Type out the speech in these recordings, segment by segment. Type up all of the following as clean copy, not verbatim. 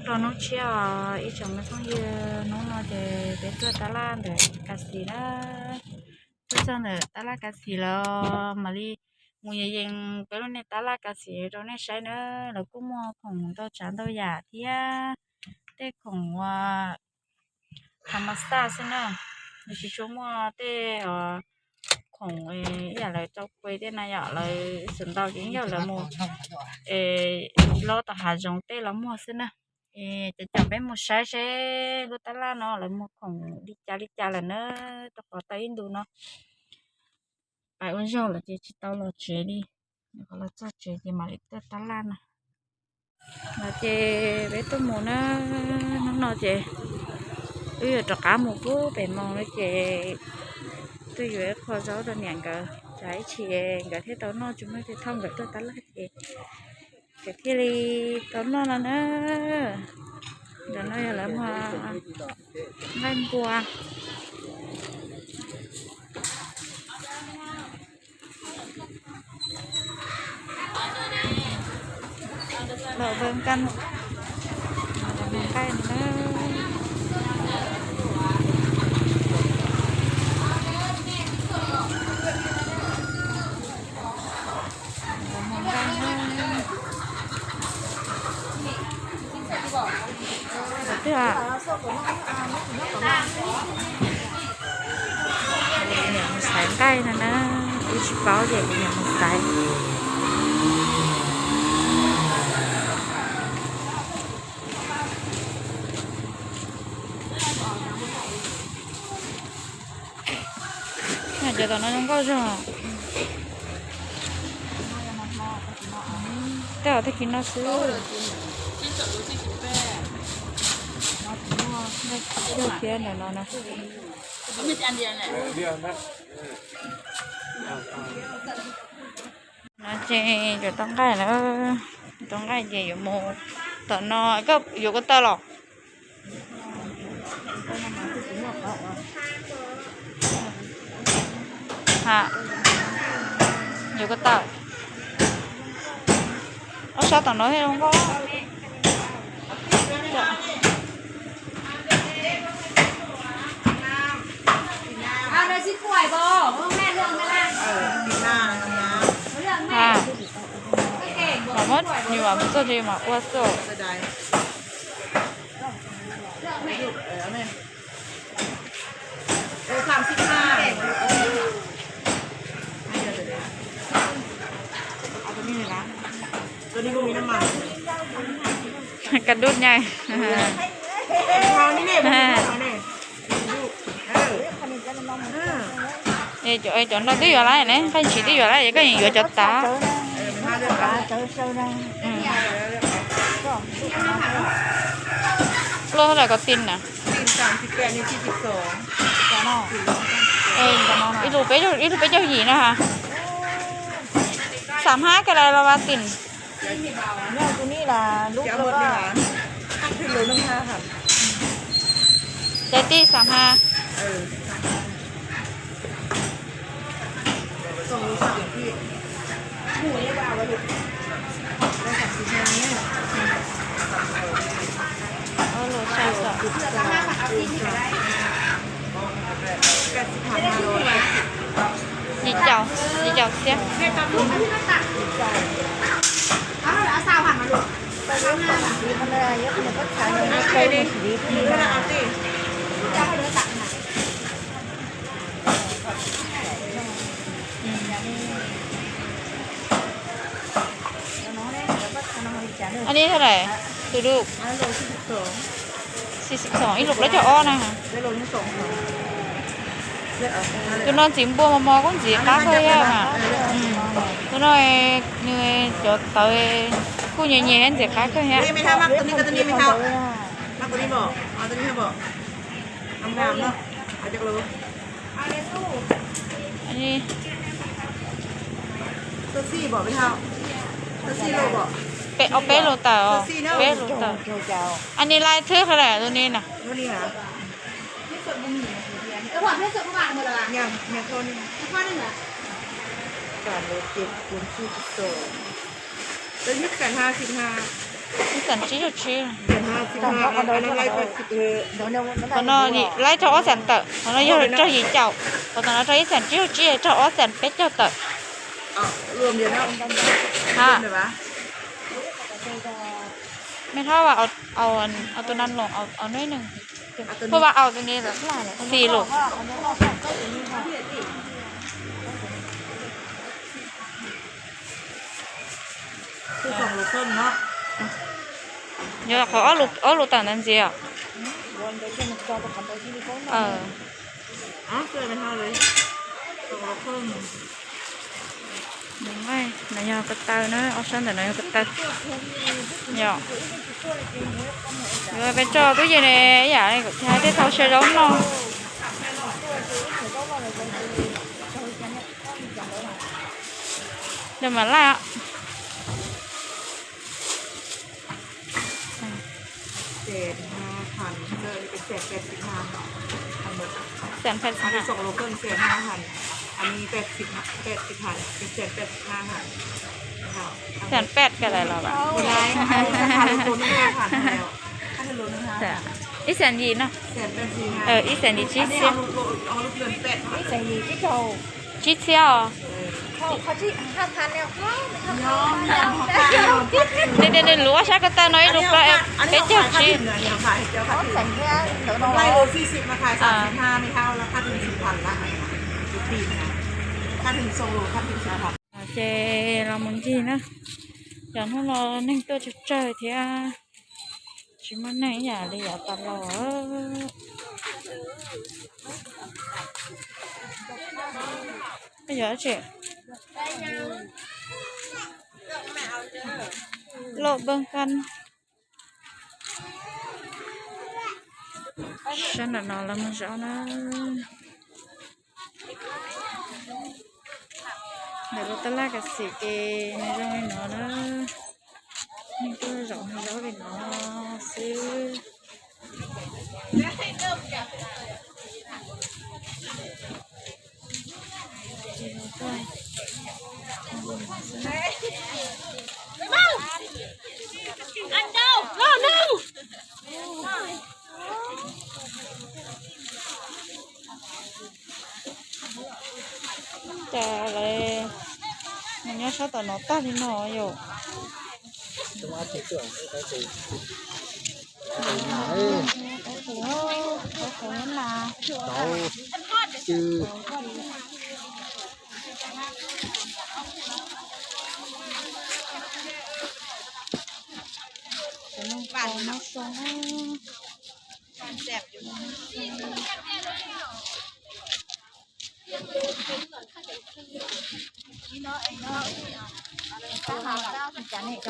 cho nó chia ít chồng nó xong như nó để cho ta la để cà xì đó cho xong rồi ta la cà xì lo mà đi mua gì cái này ta la cà xì rồi này sai nữa là cũng mua khổng to chán to giả thì á thế khổng tham massage xin nữa thì chúng mua thế khổng giờ là cho quay thế này giờ là sườn tàu chính giờ là mua lo tao hà giống tê là mua xin nè chỉ chẳng biết một sai sẽ lúc ta la nó là một khổng đi cha là nó tao có tay đủ nó bài ôn rồi là chỉ tao là chế đi gọi là cho chế thì mà để ta la nè là chế bé tôi muốn nó chế bây giờ cho cá một cú bé mong nó chế tôi vừa kho gió đơn giản cả trái chị cả thế tao nó chúng nó thì thông được tôi ta la chế cái thi li tao nó là nó đó nó là mà ngang qua lợn vâng căn cây này nó à nhận sáng cây này nó đi báo về nhận một cái giờ tao nó không có rồi tao thấy nó xứ chưa kia này nó chơi cho tao cái nữa tao cái gì một tao nó có dù có tao lọc hả dù có tao sao tao nói không có mất nhưng mà mình gì mà qua sổตัวนี้ก็มีน้ำมัน กระดุดไง เอานี่เนี่ยchỗ nó tí vào lại này phải chỉ tí vào lại vậy có gì vừa cho tá lô là có tin nè tin 38นี่42ít lục bé cho gì nữa hả 35cái này là ba tin เนี่ยตัวนี้ล่ะลูกแล้วก็ขึ้นเลยน้ำ5ค่ะ trái ti 35ส่งรู้สึกอย่างที่หูนี่ว่าไว้ลูกได้35เนี่ยโลใช่สองchị chào xem sao hẳn mà được đi con đây nhất là tất cả những cây đi đi ra nào đi cho hai đứa tặng này anh đi thế này từ được 42อีลูกแล้วจะอ้อนะฮะcho nó chìm bùa mà mò cũng chỉ cá thôi à cho nó như chỗ tới khu nhẹ nhẹ anh chỉ cá thôi haไม่ทำมากตัวนี้กับตัวนี้ไม่ทำมากตัวนี้บอกเอาตัวนี้ให้บอกทำงานเนาะอาจจะรู้อันนี้ตัวซี่บอกไม่ทำตัวซี่โลบอก เป็ดเอาเป็ดโรต่อเป็ดโรต่ออันนี้ลายเทือกอะไรตัวนี้น่ะตัวนี้นะแล้วบอกให้สุดประมาณหมดละยังตัวนี้ข้อนึงเหรอการลด7คูณ42ตัวนี้กัน55一三几就去了。อันนั้นไล่ไป10เดี๋ยวcòn nó thì lấy cho ó sản tợ còn nó giờ cho gì chậu còn nó cho ít sản chiếu chia cho ó sản pet cho tợ รวมเดียวนะ ฮะ เดี๋ยววะ ไม่เท่าว่าเอาตัวนั้นลงเอาน้อยหนึ่งเพราะว่าเอาตัวนี้แบบสี่ลูก คือ2 โลครึ่งเนาะ เดี๋ยวเขาเอาลูกต่างนั้นสิอ่ะเกินไปเท่าเลย2 โลครึ่ง đúng rồi nó nhỏ cái tàu nữa ở sân thì nó nhỏ cái tàu nhỏ rồi bên cho cái gì này giả này cũng thấy cái thau xe giống nó nhưng mà lạ 7,500เลยเป็น885ทั้งหมด แสนแปดสิ อั บ นนี้ ห้า 2 โลครึ่ง1,500อันนี้80เป็น1,085ค่ะ แสนแปดกันอะไรเราแบบ ไม่ได้ถ้าลด5,000แล้วถ้าลด5,000 แต่อีแสนดีเนาะ 1,085อีแสนดีชิ อัน ด นี้ เสีย เอาลูกเดือน8ใส่ยีที่โต ชิดเสียเขาที่5,000แล้วเขา ยอมเขา เนี่ยรู้ว่าชักก็ตาน้อยลูกก็เป็นเจ้าชี เขาใส่แค่เดี๋ยวเรา ไล่โล40มาขาย35ไม่เท่าแล้วค่าถึง10,000ละทุกปีนะค่าถึง2 โลค่าถึง10,000 เจเรามึงจีนะอย่างที่เรานึ่งตัวจะเจอที่ชิมันไหนอย่าเลยอย่าตลอดไม่เยอะเจ๊โลบเบิ่งกันฉันน่ะนอนแล้วมันเช้านะเดี๋ยวเราตลาดกับสีเกในเรื่องนี้เนาะนะนี่ก็รอให้เราไปเนาะซื้ออันเดียวรอบนึง แต่อะไรมันยังชอบต่อหนอตาที่หนออยู่ ปั่น มาส่ง แซ่บอยู่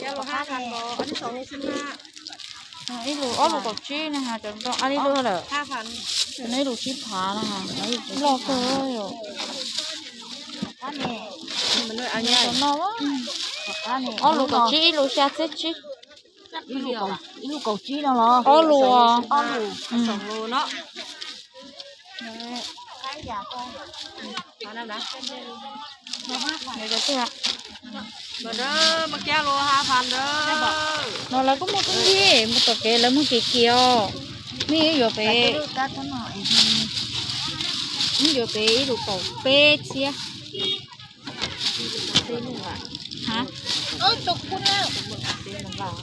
แก้วละ5,000บ่อันนี้2 โล15อีลูอ๋อลูกกับจีนะคะจนต้องอันนี้ดูเหรอ 5,000อันนี้ลูกชิพานะคะรอเกออยู่ อันนี้ มันเลยอัน อัน นี้ นี้นอวะ อันนี้ อ๋อลูกกับจีลูกชาเซ็ตจี ลูกเกาจีแล้วเหรอ อ๋อลูกอ่ะ อ๋อลูก 2 โลเนาะ ใครอยากก็ เอานั่นนะ เดี๋ยวจะเชื่อ มาเด้อมาแก้วโล5,000เด้อน อนแล้วก็มาขึ้นที่มาตกเกแล้วมาเกี่ยวมีอยู่ไป ลูกกัดหน่อย มีอยู่ไปลูกกับเป็ดเสีย เป็นลูกอ่ะ ฮะ ตกคุณแล้ว เป็นลำบาก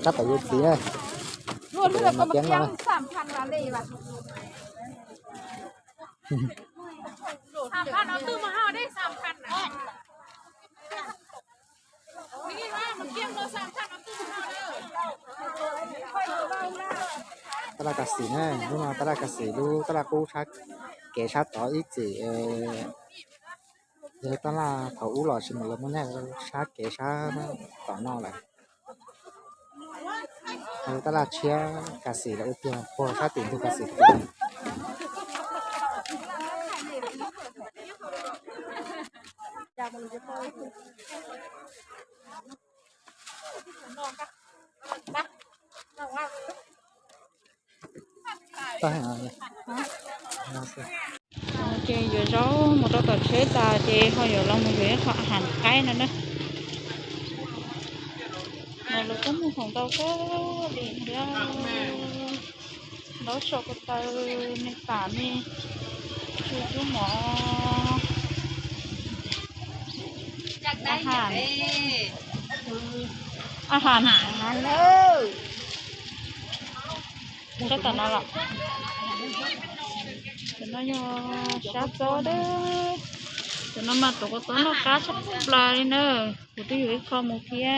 cắt tại vì xí này รวมเพื่อนก็มาเกี่ยง3,000ละเลยว่ะ3,000เอาตู้มาห่อได้3,000น่ะนี่ว่ามาเกี่ยงโล3,000เอาตู้มาห่อเด้อ ตลาดกสีnày nhưng màตลาดกสีดูตลาดกูชัดเก๋ชัดต่ออีกจีเดี๋ยวตลาดเขาอู้หล่อชิมแล้วมันแน่ชัดเก๋ชัดต่อนอกเลยตลาดเชียกสีแล้วเพียงพอชาติดูกสี เ tay hả chị vừa gió một đôi cà chế ta chị họ vừa lòng một vé họ hàng cái nữa đó mà lúc có một phòng tàu có điện ra đó cho cái tay này cả này chú mỏอาหารchắc là nó lắm thì nó sát gió đấy thì nó mà tổ có nó cá sắp bla đi nữa của tôiอยู่คอหมูเพีย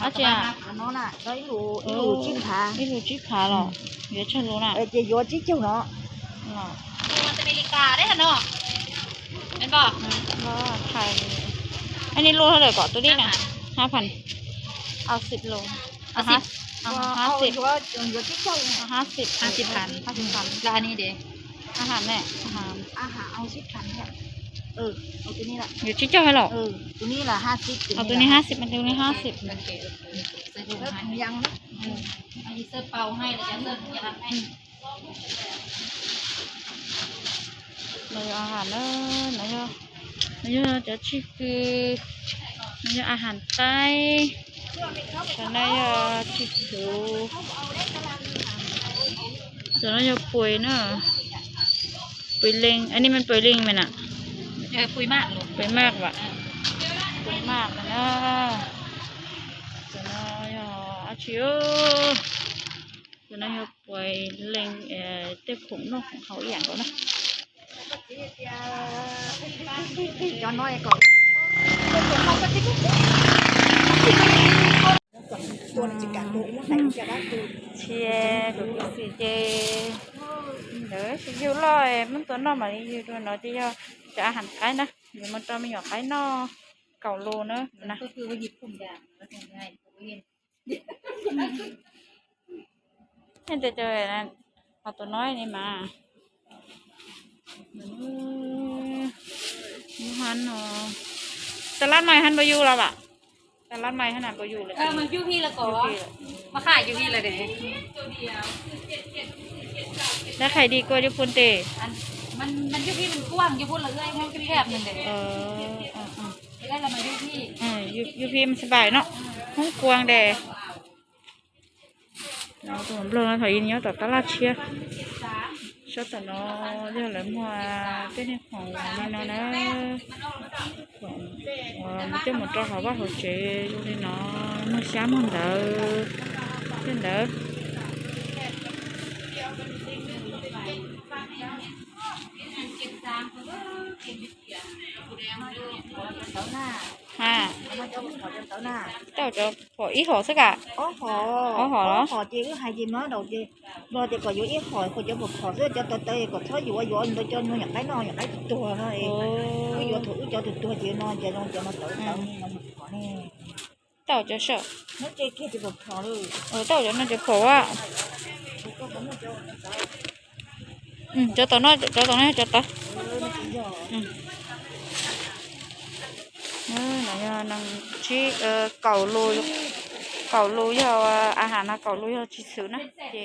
อาจารย์ nó là đấy lù chim thả นี่รู้จิ๊กขาหรอเดี๋ยวฉันรู้น่ะ chị vô chí châu nó มันจะอเมริกาได้ค่ะเนาะเป็นบอก ก็ไทยอันนี้โลเท่าไหร่ก่อนตัวนี้น่ะ5,000เอา10โลเอา50 vô chí châu 50,000 แล้วอันนี้เด็ก อาหารแม่อาหาร ao ship thành vậyเอาตัวนี้ละ อยู่จิ๊กเจ้าให้หรอ ตัวนี้ละ50 เอาตัวนี้50มันตัวนี้50 โอเคใส่ถุงให้ ยังนะ อันนี้เสื้อเปาให้แล้วจะเสื้อจะรับให้ เลยอาหารเนอะไหนอะจะชิคือไหนอะอาหารใต้ฉันไหนอะชิคูส่วนนั้นจะปุ๋ยเนอะปุ๋ยเล็งอันนี้มันปุ๋ยเล็งมันอะ คุยมากลูก ปุ๋ยมากว่ะปุ๋ยมากนะส่วนนั้นอาชิโอส่วนนั้นจะปุ๋ยเล็งเต้ผงนกของเขาอย่างก่อนนะ cho nói còn tôi chỉ cả tôi nó thành cho bác tôi เชียร์ดูสิเจเดี๋ยวสิอยู่ลอยมันตัวน้อมาอยู่ตัวน้อจะอาหารไก่นะเดี๋ยวมันจะมีหยอกไก่นอเก่าโลเนอะนะ ก็คือว่าหยิบถุงยางแล้วทำง่ายเห็น เห็นจะเจอนั่นเอาตัวน้อยนี่มาฮันเนาะตลาดใหม่ฮันไปอยู่แล้วอะตลาดใหม่ขนาดไปอยู่เลย มันยูพี่ละก่อมาขายยูพี่ละเด็ก แล้วใครดีกว่าญี่ปุ่นเตะ มันยูพี่มันกว้างยูพุ่นละเอ้ยห้องแคบๆนึงเด็กได้ละมายูพี่ ยูพีมันสบายเนาะห้องกวางแดดเราตัวผมเบิ่งถอยเนี้ยต่อตลาดเชียชอบแต่เนาะเรื่องอะไรมัวเป็นของนี่เนาะนะของมันจะหมดตัวเขาว่าเขาเจอยู่นี่เนาะมันช้ำมันเด้อเป็นเด้อฮะ เจ้าจะขออีขอสักอะ họ chỉ có hai gì nói đầu chứ rồi thì có ít hỏi có cho một hỏi cho tới có thôi dụ tôi cho nó nhận cái tua thôi cứ dụ thử cho tua chỉ nó cho nó tự nó nè เจ้าจะเชื่อ nó chơi kia thì một hỏi rồi เจ้าจะน่าจะขอว่าเจ้าตัวน้อยเจ้าตัวน้อยเจ้าตัวไหนนังชี้เก่าลูยาวอาหารนะเก่าลูยาวชิสุนะเจ